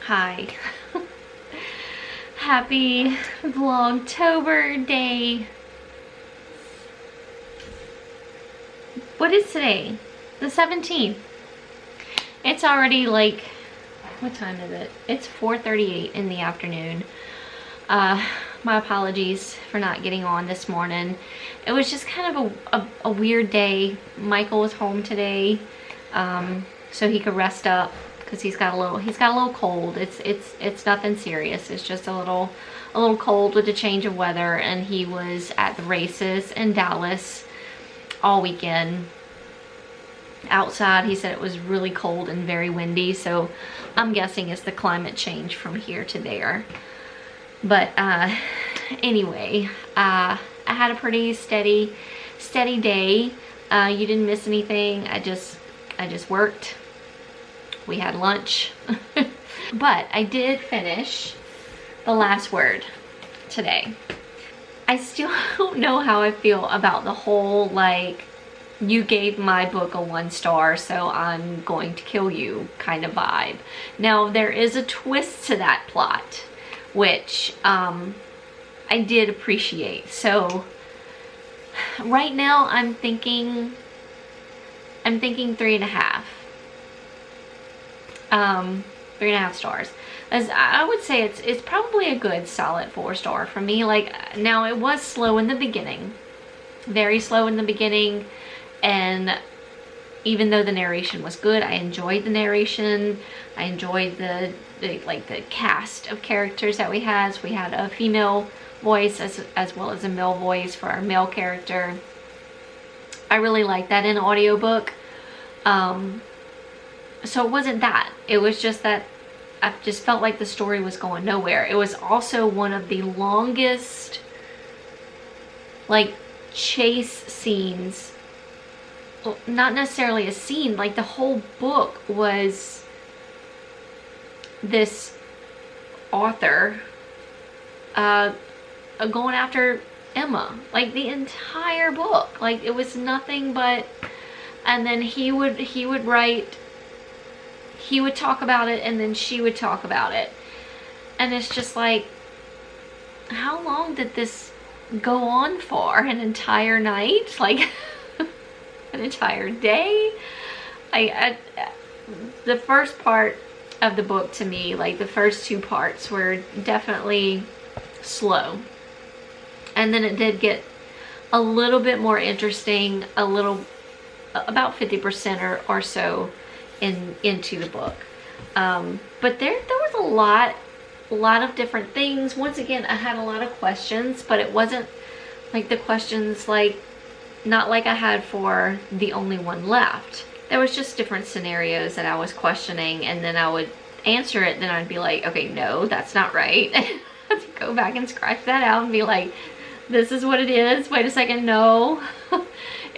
Hi. Happy Vlogtober day. What is today? The 17th. It's already like, what time is it? It's 4:38 in the afternoon. My apologies for not getting on this morning. It was just kind of a weird day. Michael was home today, so he could rest up because he's got a little cold. It's nothing serious. It's just a little cold with a change of weather, and he was at the races in Dallas all weekend. Outside, he said it was really cold and very windy, so I'm guessing it's the climate change from here to there. But anyway, I had a pretty steady day. You didn't miss anything. I just worked. We had lunch. But I did finish The Last Word today. I still don't know how I feel about the whole, like, you gave my book a 1 star, so I'm going to kill you kind of vibe. Now, there is a twist to that plot, which I did appreciate. So right now I'm thinking 3.5. 3.5 stars. As I would say, it's probably a good solid 4 star for me. Like, now it was slow in the beginning, very slow in the beginning, and even though the narration was good, I enjoyed the narration. I enjoyed the cast of characters that we had. So we had a female voice as well as a male voice for our male character. I really liked that in audiobook. So it wasn't that. It was just that I just felt like the story was going nowhere. It was also one of the longest, like, chase scenes. Well, not necessarily a scene, like the whole book was this author going after Emma, like the entire book. Like, it was nothing but, and then he would write, he would talk about it, and then she would talk about it, and it's just like, how long did this go on for? An entire night? Like an entire day? The first part of the book, to me, like the first 2 parts, were definitely slow, and then it did get a little bit more interesting, about 50% or so into the book. But there was a lot of different things. Once again, I had a lot of questions, but it wasn't like the questions, like, not like I had for The Only One Left. There was just different scenarios that I was questioning, and then I would answer it, then I'd be like, okay, no, that's not right. I had to go back and scratch that out and be like, this is what it is. Wait a second, no.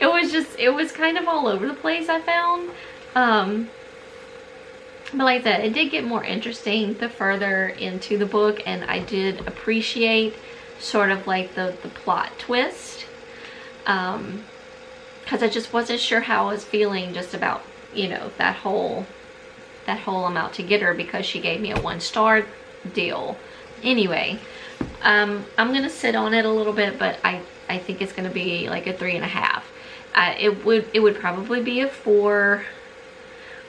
It was kind of all over the place, I found. But like that, it did get more interesting the further into the book, and I did appreciate sort of like the plot twist. Because I just wasn't sure how I was feeling just about, you know, that whole amount to get her, because she gave me a 1 star deal. Anyway, I'm gonna sit on it a little bit, but I think it's gonna be like a 3.5. It would probably be a 4,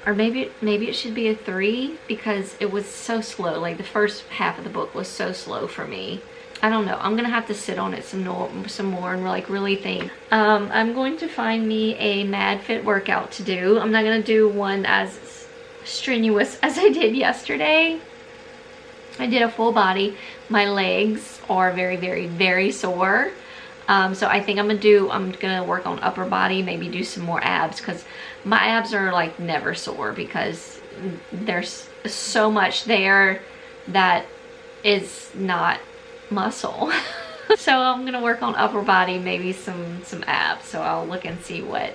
or maybe it should be a 3, because it was so slow. Like, the first half of the book was so slow for me. I don't know. I'm gonna have to sit on it some more and like really think. I'm going to find me a Mad Fit workout to do. I'm not gonna do one as strenuous as I did yesterday. I did a full body. My legs are very, very, very sore. So I think I'm gonna work on upper body, maybe do some more abs, because my abs are like never sore, because there's so much there that is not muscle. So I'm gonna work on upper body, maybe some abs. So I'll look and see what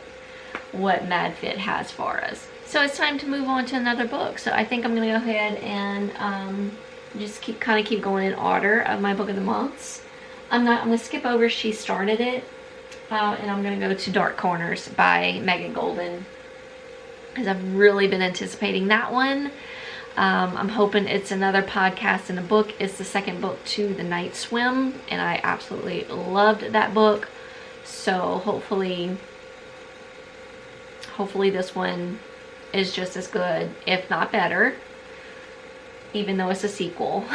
Mad Fit has for us. So it's time to move on to another book. So I think I'm gonna go ahead and just keep going in order of my book of the months. I'm gonna skip over She Started It, and I'm gonna go to Dark Corners by Megan Golden, because I've really been anticipating that one. I'm hoping it's another podcast and a book. It's the second book to The Night Swim, and I absolutely loved that book. So hopefully this one is just as good, if not better, even though it's a sequel.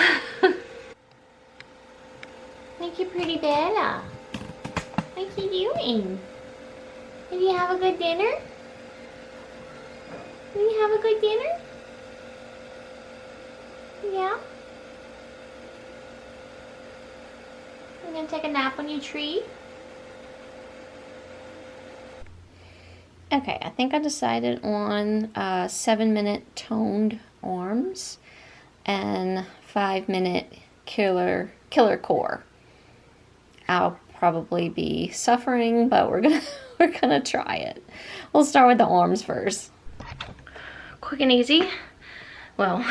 Thank you, pretty Bella. What you doing? Did you have a good dinner? Did you have a good dinner? Yeah? You gonna take a nap on your tree? Okay, I think I decided on 7-minute toned arms and 5-minute killer core. I'll probably be suffering, but we're gonna try it. We'll start with the arms first. Quick and easy. Well,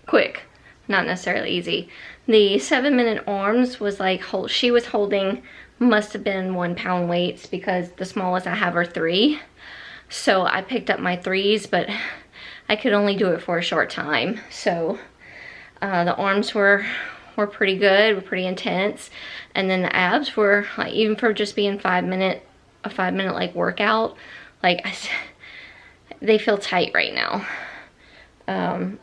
quick, not necessarily easy. The 7-minute arms was like, she was holding, must have been 1 pound weights, because the smallest I have are 3. So I picked up my 3s, but I could only do it for a short time. So the arms were pretty good, were pretty intense. And then the abs were, like, even for just being a 5-minute like workout, like they feel tight right now.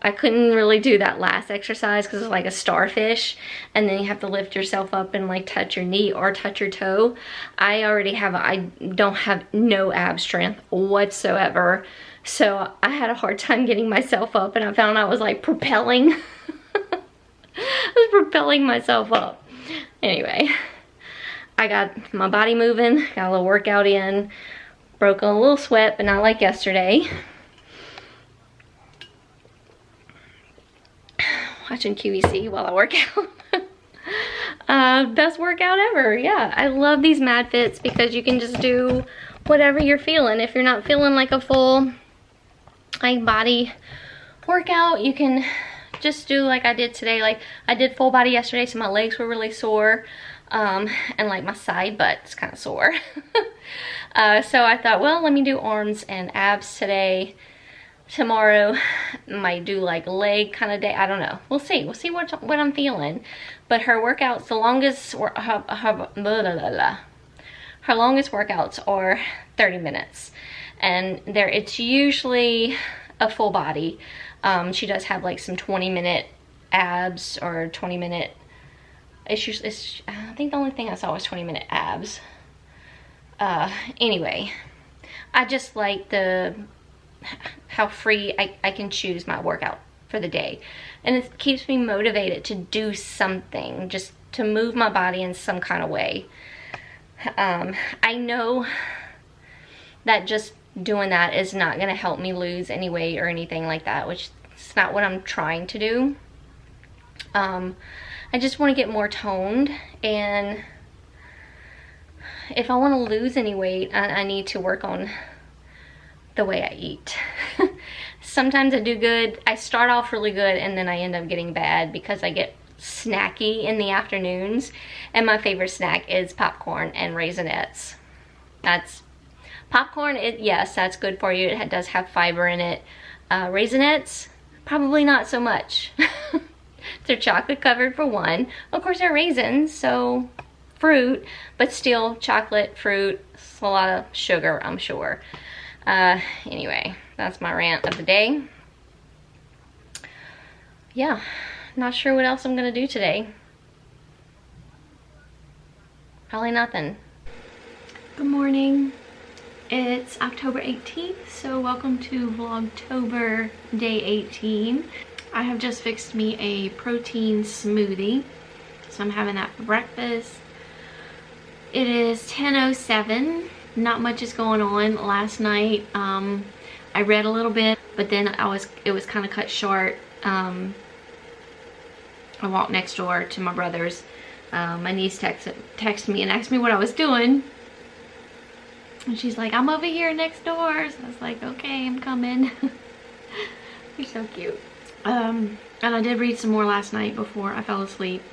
I couldn't really do that last exercise because it's like a starfish, and then you have to lift yourself up and like touch your knee or touch your toe. I don't have no ab strength whatsoever, so I had a hard time getting myself up, and I found I was like propelling. I was propelling myself up. Anyway, I got my body moving, got a little workout in, broke a little sweat, but not like yesterday. Watching QVC while I work out. Best workout ever. Yeah, I love these Mad Fits because you can just do whatever you're feeling. If you're not feeling like a full like body workout, you can just do like I did today. Like I did full body yesterday, so my legs were really sore, and like my side butt's kind of sore. So I thought, well, let me do arms and abs today. Tomorrow might do like leg kind of day. I don't know. We'll see what I'm feeling. But her workouts, the longest her longest workouts are 30 minutes, and it's usually a full body. She does have like some 20-minute abs or 20-minute. I think the only thing I saw was 20-minute abs. Anyway, I just like how free I can choose my workout for the day, and it keeps me motivated to do something, just to move my body in some kind of way. I know that just doing that is not going to help me lose any weight or anything like that, which is not what I'm trying to do. I just want to get more toned, and if I want to lose any weight, I need to work on the way I eat. Sometimes I do good. I start off really good, and then I end up getting bad because I get snacky in the afternoons, and my favorite snack is popcorn and Raisinets. That's popcorn. Yes, that's good for you. It does have fiber in it. Raisinets, probably not so much. They're chocolate covered for one. Of course, they're raisins, so fruit, but still chocolate, fruit, a lot of sugar, I'm sure. Anyway, that's my rant of the day. Yeah, not sure what else I'm gonna do today. Probably nothing. Good morning. It's October 18th, so welcome to Vlogtober day 18. I have just fixed me a protein smoothie, so I'm having that for breakfast. It is 10:07. Not much is going on. Last night I read a little bit, but then it was kind of cut short. I walked next door to my brother's. My niece texted me and asked me what I was doing, and she's like, I'm over here next door. So I was like, okay, I'm coming. You're so cute. And I did read some more last night before I fell asleep,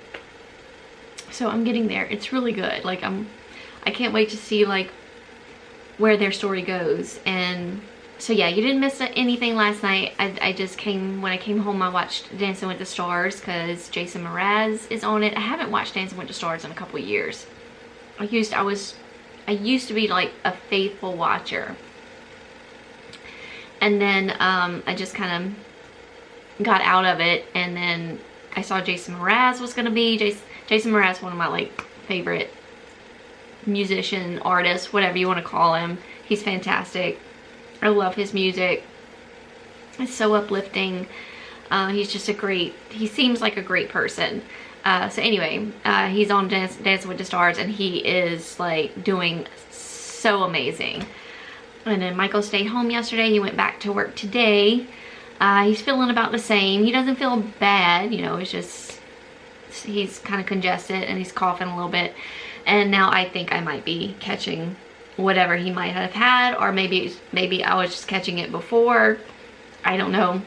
so I'm getting there. It's really good. Like I can't wait to see like where their story goes, and So yeah, you didn't miss anything last night. I just when I came home, I watched Dancing with the Stars because Jason Mraz is on it. I haven't watched Dancing with the Stars in a couple of years. I used to be like a faithful watcher. And then I just kind of got out of it, and then I saw Jason Mraz was going to be. Jason Mraz, one of my like favorite musician, artist, whatever you want to call him. He's fantastic. I love his music. It's so uplifting. He's just he seems like a great person. So anyway, he's on Dancing with the Stars, and he is like doing so amazing. And then Michael stayed home yesterday. He went back to work today. He's feeling about the same. He doesn't feel bad, you know, it's just, he's kind of congested and he's coughing a little bit. And now I think I might be catching whatever he might have had, or maybe I was just catching it before. I don't know.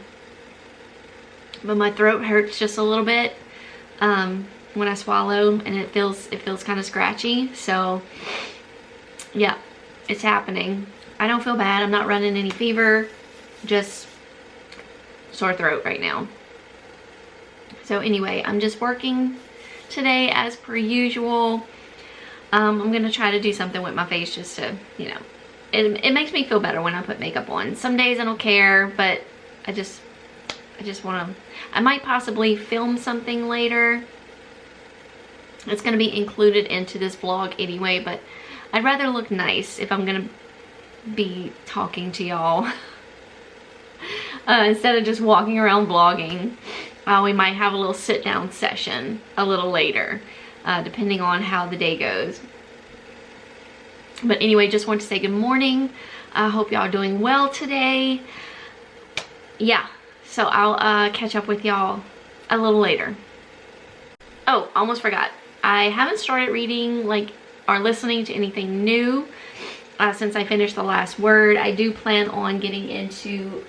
But my throat hurts just a little bit when I swallow, and it feels kind of scratchy. So yeah, it's happening. I don't feel bad. I'm not running any fever, just sore throat right now. So anyway, I'm just working today as per usual. I'm gonna try to do something with my face just to, you know, it makes me feel better when I put makeup on. Some days I don't care, but I just want to, I might possibly film something later. It's gonna be included into this vlog anyway, but I'd rather look nice if I'm gonna be talking to y'all instead of just walking around vlogging. We might have a little sit down session a little later, depending on how the day goes. But anyway, just want to say good morning. I hope y'all are doing well today. Yeah, so I'll catch up with y'all a little later. Oh, almost forgot. I haven't started reading or listening to anything new since I finished The Last Word. I do plan on getting into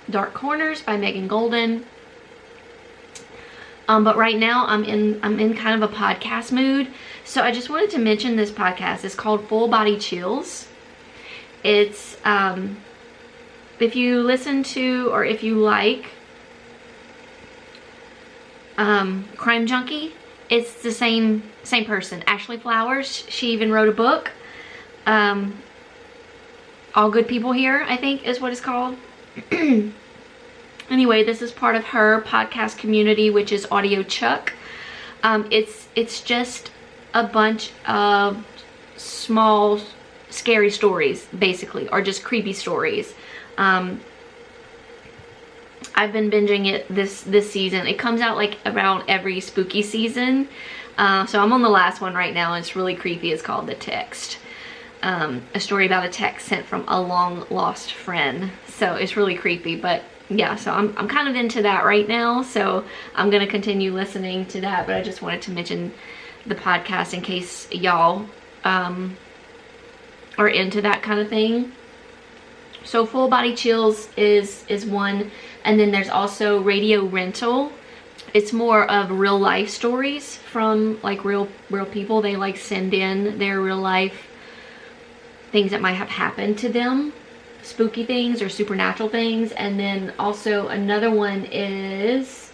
Dark Corners by Megan Golden. But right now I'm in kind of a podcast mood. So I just wanted to mention this podcast. It's called Full Body Chills. It's if you listen to, or if you like Crime Junkie, it's the same person, Ashley Flowers. She even wrote a book. All Good People Here, I think is what it's called. Anyway, this is part of her podcast community, which is Audio Chuck. It's just a bunch of small, scary stories, basically, or just creepy stories. I've been binging it this season. It comes out like around every spooky season. So I'm on the last one right now, and it's really creepy. It's called The Text. A story about a text sent from a long lost friend. So it's really creepy, but yeah, so I'm kind of into that right now, so I'm gonna continue listening to that. But I just wanted to mention the podcast in case y'all are into that kind of thing. So Full Body Chills is one, and then there's also Radio Rental. It's more of real life stories from like real people. They like send in their real life things that might have happened to them, spooky things or supernatural things. And then also another one is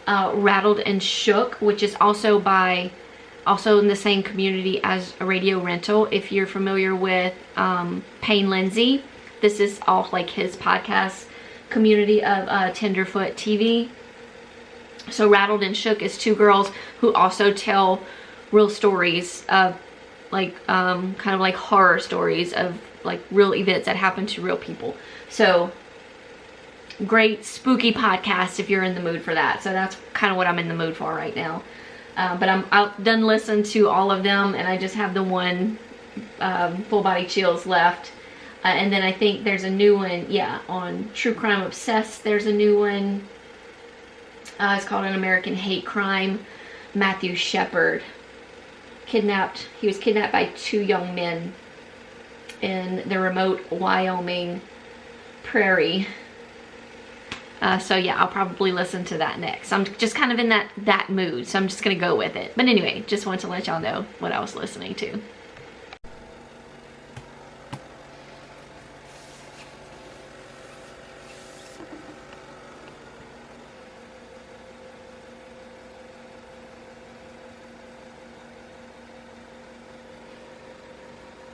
Rattled and Shook, which is also in the same community as a Radio Rental. If you're familiar with Payne Lindsay, this is all like his podcast community of Tenderfoot TV. So Rattled and Shook is two girls who also tell real stories of kind of like horror stories of like real events that happen to real people. So great spooky podcast if you're in the mood for that. So that's kind of what I'm in the mood for right now. But I've done listen to all of them, and I just have the one Full Body Chills left. And then I think there's a new one, yeah, on True Crime Obsessed. There's a new one. It's called An American Hate Crime. Matthew Shepard. He was kidnapped by two young men in the remote Wyoming prairie. So yeah, I'll probably listen to that next. I'm just kind of in that mood, so I'm just gonna go with it. But anyway, just wanted to let y'all know what I was listening to.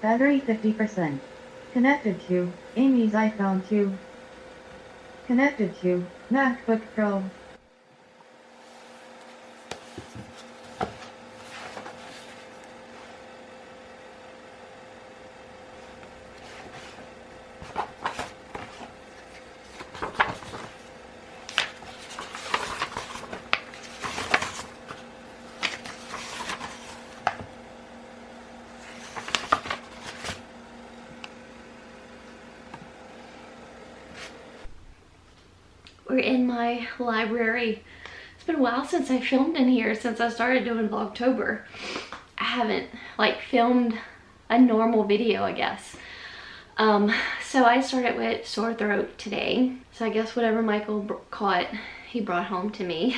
Battery 50%. Connected to Aimee's iPhone 2. Connected to MacBook Pro. We're in my library. It's been a while since I filmed in here, since I started doing Vlogtober. I haven't like filmed a normal video, I guess. So I started with sore throat today. So I guess whatever Michael caught, he brought home to me.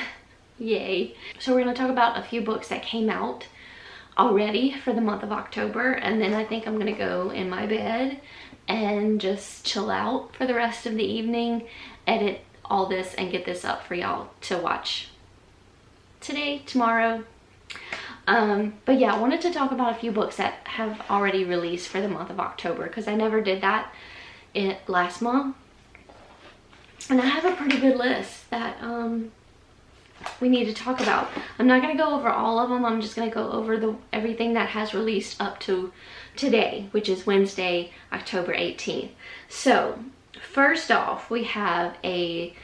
Yay. So we're gonna talk about a few books that came out already for the month of October, and then I think I'm gonna go in my bed and just chill out for the rest of the evening, edit all this and get this up for y'all to watch today, tomorrow. But yeah, I wanted to talk about a few books that have already released for the month of October, because I never did that last month. And I have a pretty good list that we need to talk about. I'm not going to go over all of them. I'm just going to go over everything that has released up to today, which is Wednesday, October 18th. So first off, we have a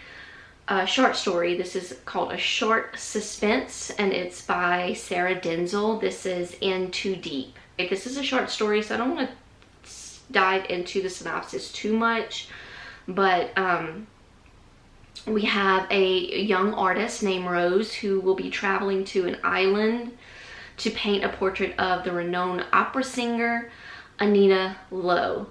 short story. This is called A Short Suspense, and it's by Sarah Denzel. This is In Too Deep. This is a short story, so I don't want to dive into the synopsis too much, but we have a young artist named Rose who will be traveling to an island to paint a portrait of the renowned opera singer Anita Lowe.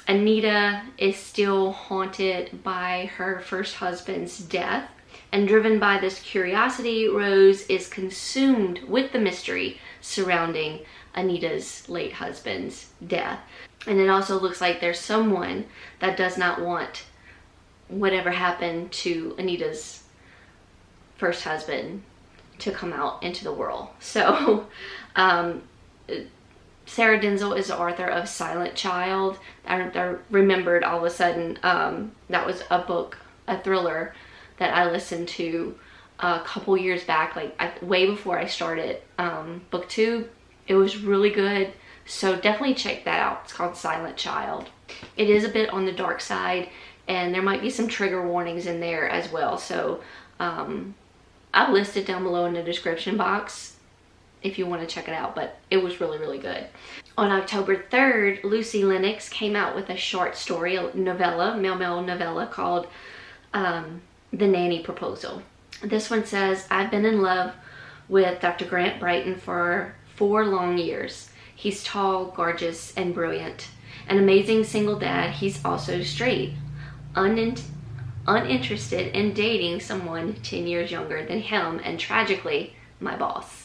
Anita is still haunted by her first husband's death, and driven by this curiosity, Rose is consumed with the mystery surrounding Anita's late husband's death. And it also looks like there's someone that does not want whatever happened to Anita's first husband to come out into the world. So Sarah Denzel is the author of Silent Child. I remembered all of a sudden that was a book, a thriller that I listened to a couple years back, like way before I started BookTube. It was really good, so definitely check that out. It's called Silent Child. It is a bit on the dark side, and there might be some trigger warnings in there as well, so I've listed down below in the description box if you want to check it out, but it was really, really good. On October 3rd, Lucy Lennox came out with a short story, a novella, male novella called The Nanny Proposal. This one says, I've been in love with Dr. Grant Brighton for 4 long years. He's tall, gorgeous, and brilliant. An amazing single dad, he's also straight. Uninterested in dating someone 10 years younger than him, and tragically, my boss.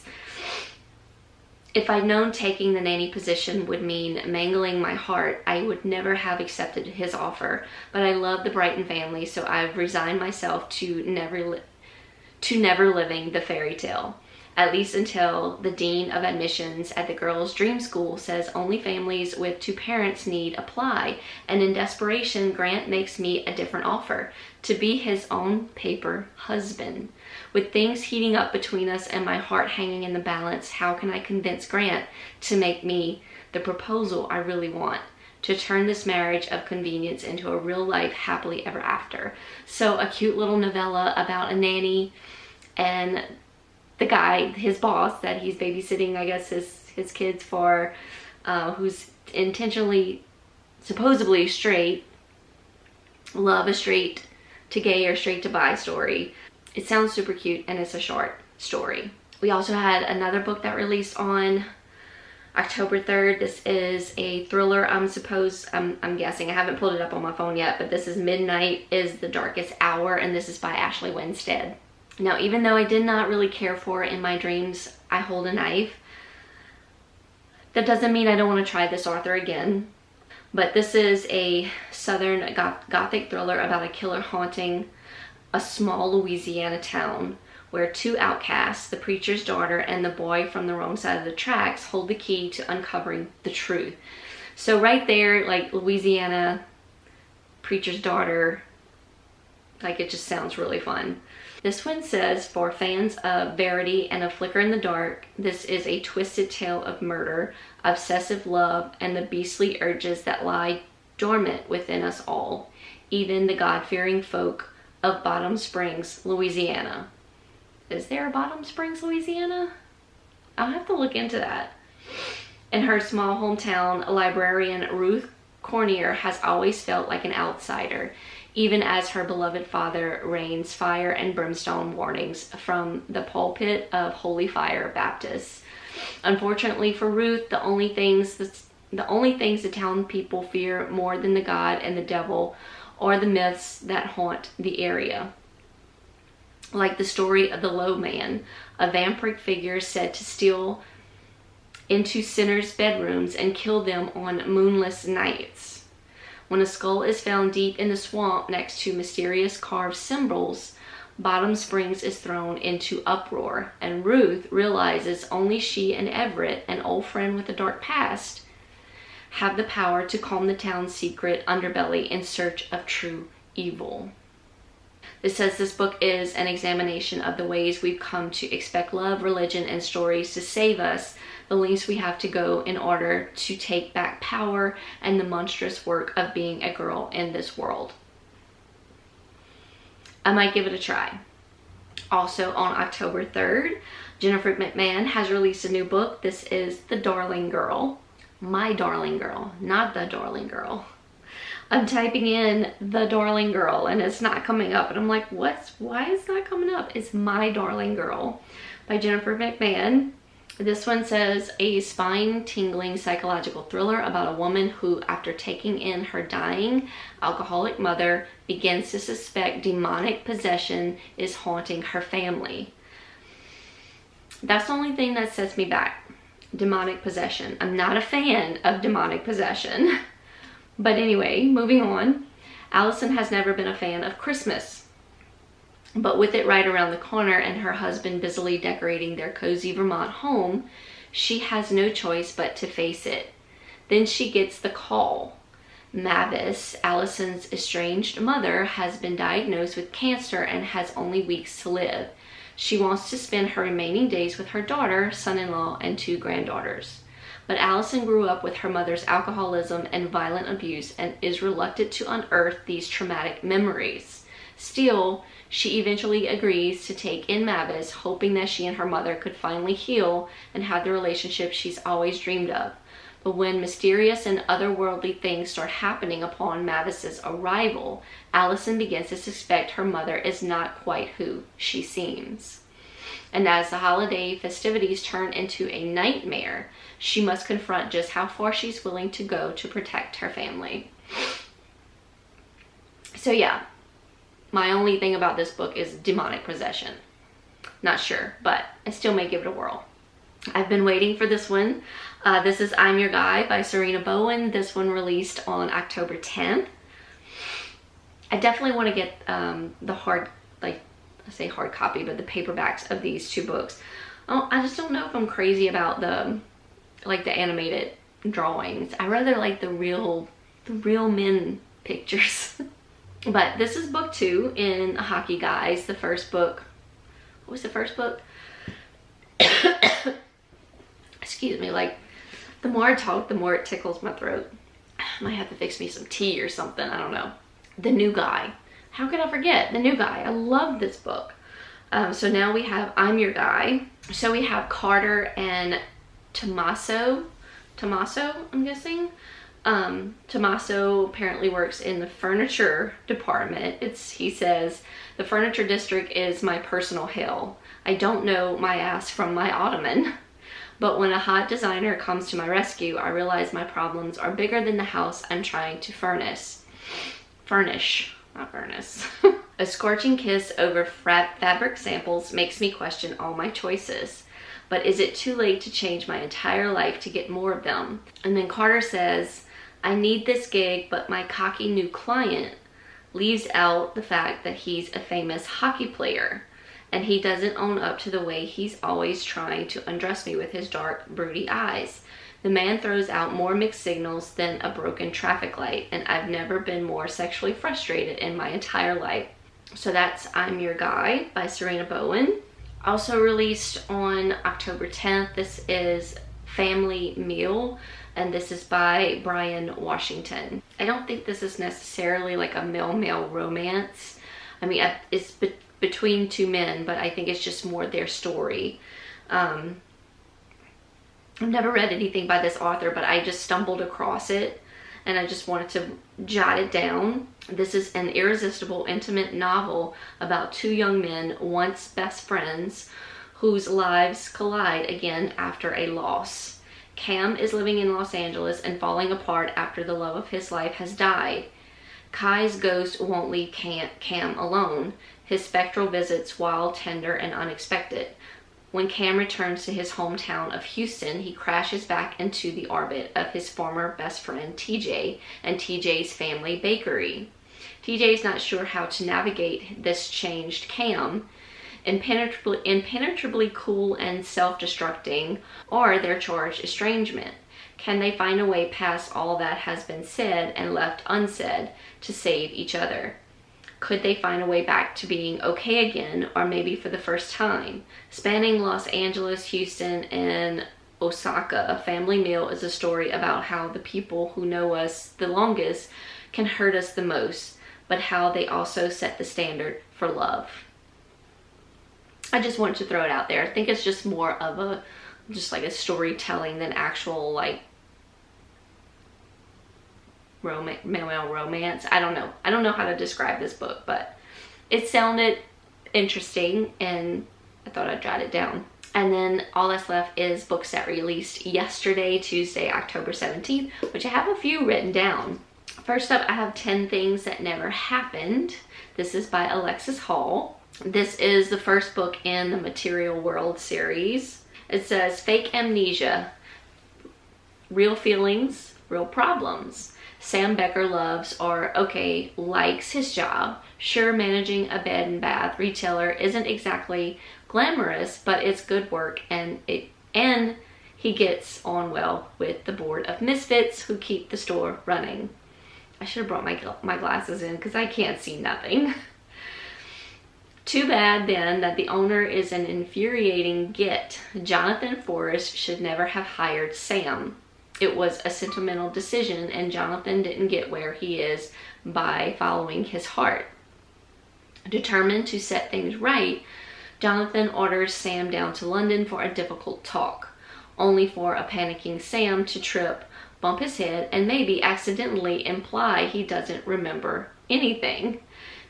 If I'd known taking the nanny position would mean mangling my heart, I would never have accepted his offer. But I love the Brighton family, so I've resigned myself to never living the fairy tale. At least until the dean of admissions at the girls' dream school says only families with 2 parents need apply. And in desperation, Grant makes me a different offer, to be his own paper husband. With things heating up between us and my heart hanging in the balance, how can I convince Grant to make me the proposal I really want? To turn this marriage of convenience into a real life happily ever after. So a cute little novella about a nanny and the guy, his boss, that he's babysitting, I guess, his kids for, who's intentionally, supposedly straight. Love a straight to gay or straight to bi story. It sounds super cute, and it's a short story. We also had another book that released on October 3rd. This is a thriller, I'm guessing. I haven't pulled it up on my phone yet, but this is Midnight is the Darkest Hour, and this is by Ashley Winstead. Now, even though I did not really care for In My Dreams, I Hold a Knife, that doesn't mean I don't want to try this author again. But this is a southern gothic thriller about a killer haunting a small Louisiana town where two outcasts, the preacher's daughter and the boy from the wrong side of the tracks, hold the key to uncovering the truth. So right there, like Louisiana, preacher's daughter, like it just sounds really fun. This one says, for fans of Verity and A Flicker in the Dark, this is a twisted tale of murder, obsessive love, and the beastly urges that lie dormant within us all, even the God-fearing folk of Bottom Springs, Louisiana. Is there a Bottom Springs, Louisiana? I'll have to look into that. In her small hometown, librarian Ruth Cornier has always felt like an outsider, even as her beloved father rains fire and brimstone warnings from the pulpit of Holy Fire Baptist. Unfortunately for Ruth, the only things the town people fear more than the God and the devil are the myths that haunt the area. Like the story of the Low Man, a vampiric figure said to steal into sinners' bedrooms and kill them on moonless nights. When a skull is found deep in the swamp next to mysterious carved symbols, Bottom Springs is thrown into uproar, and Ruth realizes only she and Everett, an old friend with a dark past, have the power to calm the town's secret underbelly in search of true evil. It says this book is an examination of the ways we've come to expect love, religion, and stories to save us, the lengths we have to go in order to take back power, and the monstrous work of being a girl in this world. I might give it a try. Also on October 3rd, Jennifer McMahon has released a new book. This is The Darling Girl. My Darling Girl, not The Darling Girl. I'm typing in The Darling Girl and it's not coming up. And I'm like, why is it not coming up? It's My Darling Girl by Jennifer McMahon. This one says, a spine-tingling psychological thriller about a woman who, after taking in her dying alcoholic mother, begins to suspect demonic possession is haunting her family. That's the only thing that sets me back. Demonic possession. I'm not a fan of demonic possession. But anyway, moving on. Allison has never been a fan of Christmas. But with it right around the corner and her husband busily decorating their cozy Vermont home, she has no choice but to face it. Then she gets the call. Mavis, Allison's estranged mother, has been diagnosed with cancer and has only weeks to live. She wants to spend her remaining days with her daughter, son-in-law, and 2 granddaughters. But Allison grew up with her mother's alcoholism and violent abuse and is reluctant to unearth these traumatic memories. Still, she eventually agrees to take in Mavis, hoping that she and her mother could finally heal and have the relationship she's always dreamed of. But when mysterious and otherworldly things start happening upon Mavis's arrival, Allison begins to suspect her mother is not quite who she seems. And as the holiday festivities turn into a nightmare, she must confront just how far she's willing to go to protect her family. So yeah, my only thing about this book is demonic possession. Not sure, but I still may give it a whirl. I've been waiting for this one. This is I'm Your Guy by Serena Bowen. This one released on October 10th. I definitely want to get the hard, like I say hard copy, but the paperbacks of these 2 books. Oh, I just don't know if I'm crazy about the animated drawings. I rather like the real men pictures. But this is book 2 in Hockey Guys. The first book, what was the first book? Excuse me, like the more I talk, the more it tickles my throat. I might have to fix me some tea or something, I don't know. The New Guy. How could I forget? The New Guy. I love this book. So now we have I'm Your Guy. So we have Carter and Tommaso, I'm guessing. Tommaso apparently works in the furniture department. He says, the furniture district is my personal hell. I don't know my ass from my ottoman. But when a hot designer comes to my rescue, I realize my problems are bigger than the house I'm trying to furnish, not furnace. A scorching kiss over fabric samples makes me question all my choices. But is it too late to change my entire life to get more of them? And then Carter says, I need this gig, but my cocky new client leaves out the fact that he's a famous hockey player. and he doesn't own up to the way he's always trying to undress me with his dark, broody eyes. The man throws out more mixed signals than a broken traffic light, and I've never been more sexually frustrated in my entire life. So that's I'm Your Guy by Serena Bowen. Also released on October 10th, this is Family Meal, and this is by Brian Washington. I don't think this is necessarily like a male-male romance. I mean, it's between two men, but I think it's just more their story. I've never read anything by this author, but I just stumbled across it and I just wanted to jot it down. This is an irresistible, intimate novel about two young men, once best friends, whose lives collide again after a loss. Cam is living in Los Angeles and falling apart after the love of his life has died. Kai's ghost won't leave Cam alone. His spectral visits wild, tender, and unexpected. When Cam returns to his hometown of Houston, he crashes back into the orbit of his former best friend TJ and TJ's family bakery. TJ's not sure how to navigate this changed Cam, impenetrably cool and self-destructing, or their charged estrangement. Can they find a way past all that has been said and left unsaid to save each other? Could they find a way back to being okay again, or maybe for the first time? Spanning Los Angeles, Houston, and Osaka, Family Meal is a story about how the people who know us the longest can hurt us the most, but how they also set the standard for love. I just wanted to throw it out there. I think it's just more of just like a storytelling than actual like male romance. I don't know how to describe this book, but it sounded interesting and I thought I'd jot it down. And then all that's left is books that released yesterday, Tuesday, October 17th, which I have a few written down. First up, I have 10 Things That Never Happened. This is by Alexis Hall. This is the first book in the Material World series. It says, fake amnesia, real feelings, real problems. Sam Becker loves, or okay, likes his job. Sure, managing a bed and bath retailer isn't exactly glamorous, but it's good work, and he gets on well with the board of misfits who keep the store running. I should have brought my glasses in because I can't see nothing. Too bad then that the owner is an infuriating git. Jonathan Forrest should never have hired Sam. It was a sentimental decision, and Jonathan didn't get where he is by following his heart. Determined to set things right, Jonathan orders Sam down to London for a difficult talk, only for a panicking Sam to trip, bump his head, and maybe accidentally imply he doesn't remember anything.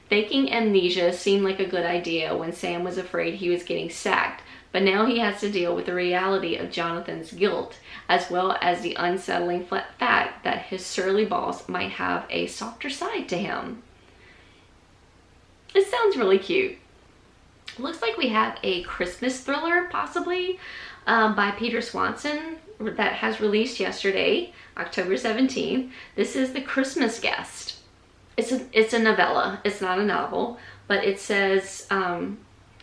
Faking amnesia seemed like a good idea when Sam was afraid he was getting sacked, but now he has to deal with the reality of Jonathan's guilt, as well as the unsettling fact that his surly boss might have a softer side to him. It sounds really cute. Looks like we have a Christmas thriller, possibly, by Peter Swanson that has released yesterday, October 17th. This is The Christmas Guest. It's a novella. It's not a novel, but it says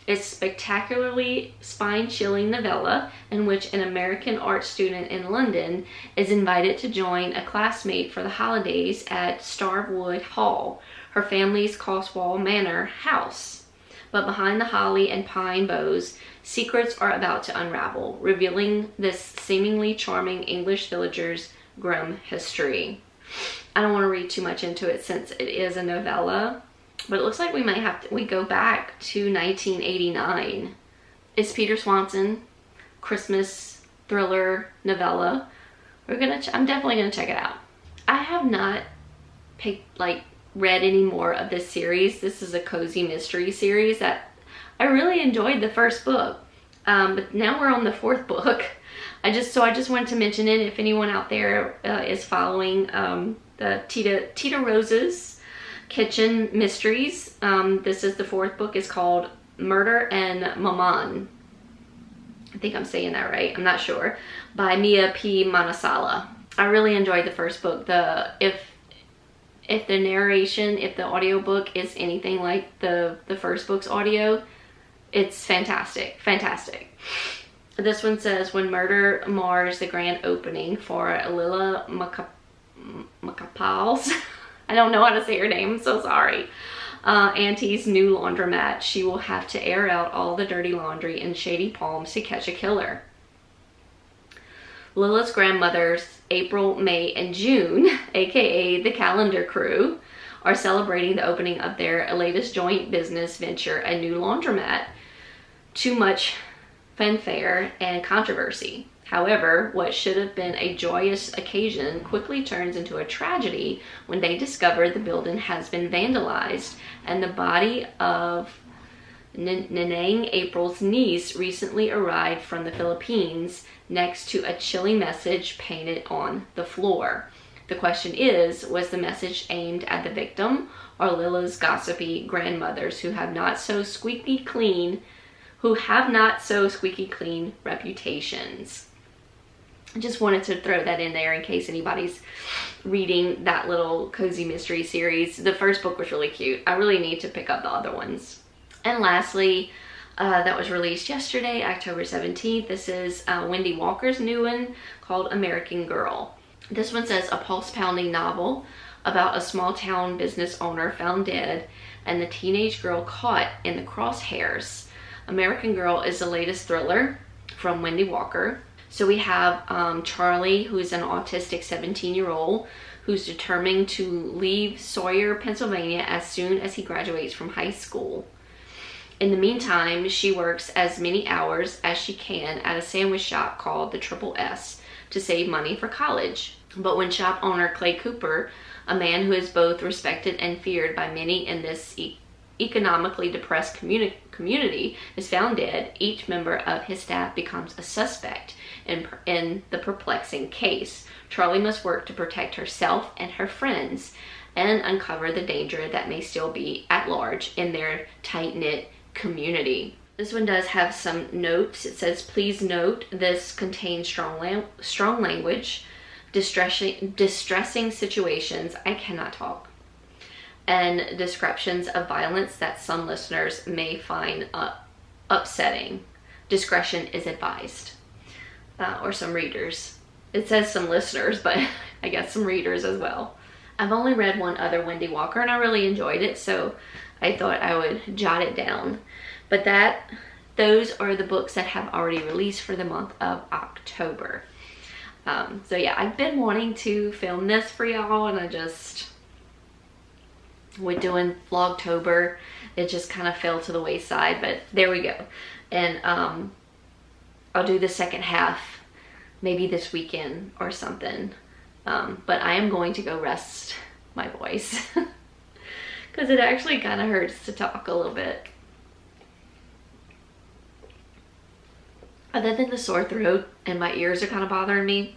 it's spectacularly spine-chilling novella in which an American art student in London is invited to join a classmate for the holidays at Starwood Hall, her family's Coswall Manor house. But behind the holly and pine boughs, secrets are about to unravel, revealing this seemingly charming English villager's grim history. I don't want to read too much into it since it is a novella, but it looks like we might have to, we go back to 1989. It's Peter Swanson, Christmas thriller novella. I'm definitely gonna check it out. I have not read any more of this series. This is a cozy mystery series that I really enjoyed the first book, but now we're on the fourth book. I just wanted to mention it if anyone out there is following the Tita Rose's Kitchen Mysteries. This is the fourth book. It's called Murder and Maman. I think I'm saying that right. I'm not sure. By Mia P. Manasala. I really enjoyed the first book. If the narration, if the audiobook is anything like the first book's audio, It's fantastic, fantastic. This one says, when murder mars the grand opening for Lila Macapals, I don't know how to say her name, I'm so sorry. Auntie's new laundromat, she will have to air out all the dirty laundry in Shady Palms to catch a killer. Lila's grandmothers, April, May, and June, aka the Calendar Crew, are celebrating the opening of their latest joint business venture, a new laundromat. Too much fanfare and controversy. However, what should have been a joyous occasion quickly turns into a tragedy when they discover the building has been vandalized and the body of Nenang April's niece recently arrived from the Philippines next to a chilling message painted on the floor. The question is, was the message aimed at the victim or Lila's gossipy grandmothers who have not so squeaky clean reputations? I just wanted to throw that in there in case anybody's reading that little cozy mystery series. The first book was really cute. I really need to pick up the other ones. And lastly, that was released yesterday, October 17th. This is Wendy Walker's new one called American Girl. This one says, a pulse-pounding novel about a small-town business owner found dead and the teenage girl caught in the crosshairs. American Girl is the latest thriller from Wendy Walker. So we have Charlie, who is an autistic 17-year-old who's determined to leave Sawyer, Pennsylvania as soon as he graduates from high school. In the meantime, she works as many hours as she can at a sandwich shop called the Triple S to save money for college. But when shop owner Clay Cooper, a man who is both respected and feared by many in this economically depressed community, is found dead, each member of his staff becomes a suspect in the perplexing case. Charlie must work to protect herself and her friends and uncover the danger that may still be at large in their tight-knit community. This one does have some notes. It says, please note this contains strong language, distressing situations, I cannot talk, and descriptions of violence that some listeners may find upsetting. Discretion is advised. Or some readers. It says some listeners, but I guess some readers as well. I've only read one other Wendy Walker and I really enjoyed it, so I thought I would jot it down. But those are the books that have already released for the month of October. So yeah, I've been wanting to film this for y'all, and with doing Vlogtober, it just kind of fell to the wayside, but there we go. And I'll do the second half maybe this weekend or something. But I am going to go rest my voice because it actually kind of hurts to talk a little bit. Other than the sore throat and my ears are kind of bothering me,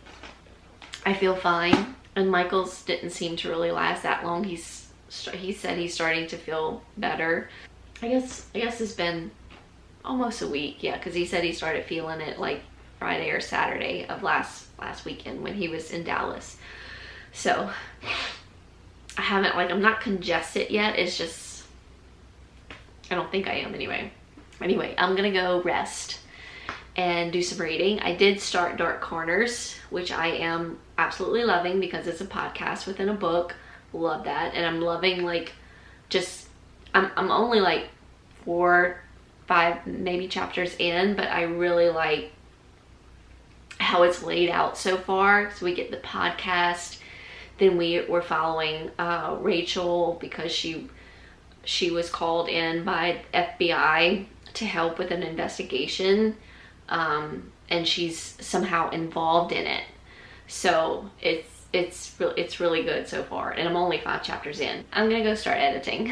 I feel fine. And Michael's didn't seem to really last that long. He said he's starting to feel better. I guess it's been almost a week, yeah, because he said he started feeling it like Friday or Saturday of last weekend when he was in Dallas. So I haven't, I'm not congested yet. It's just, I don't think I am anyway. Anyway, I'm gonna go rest and do some reading. I did start Dark Corners, which I am absolutely loving because it's a podcast within a book. Love that. And I'm loving I'm only 4, 5 maybe chapters in, but I really like how it's laid out so far. So we get the podcast, then we're following Rachel because she was called in by FBI to help with an investigation, and she's somehow involved in it. So it's really good so far, and I'm only 5 chapters in. I'm gonna go start editing.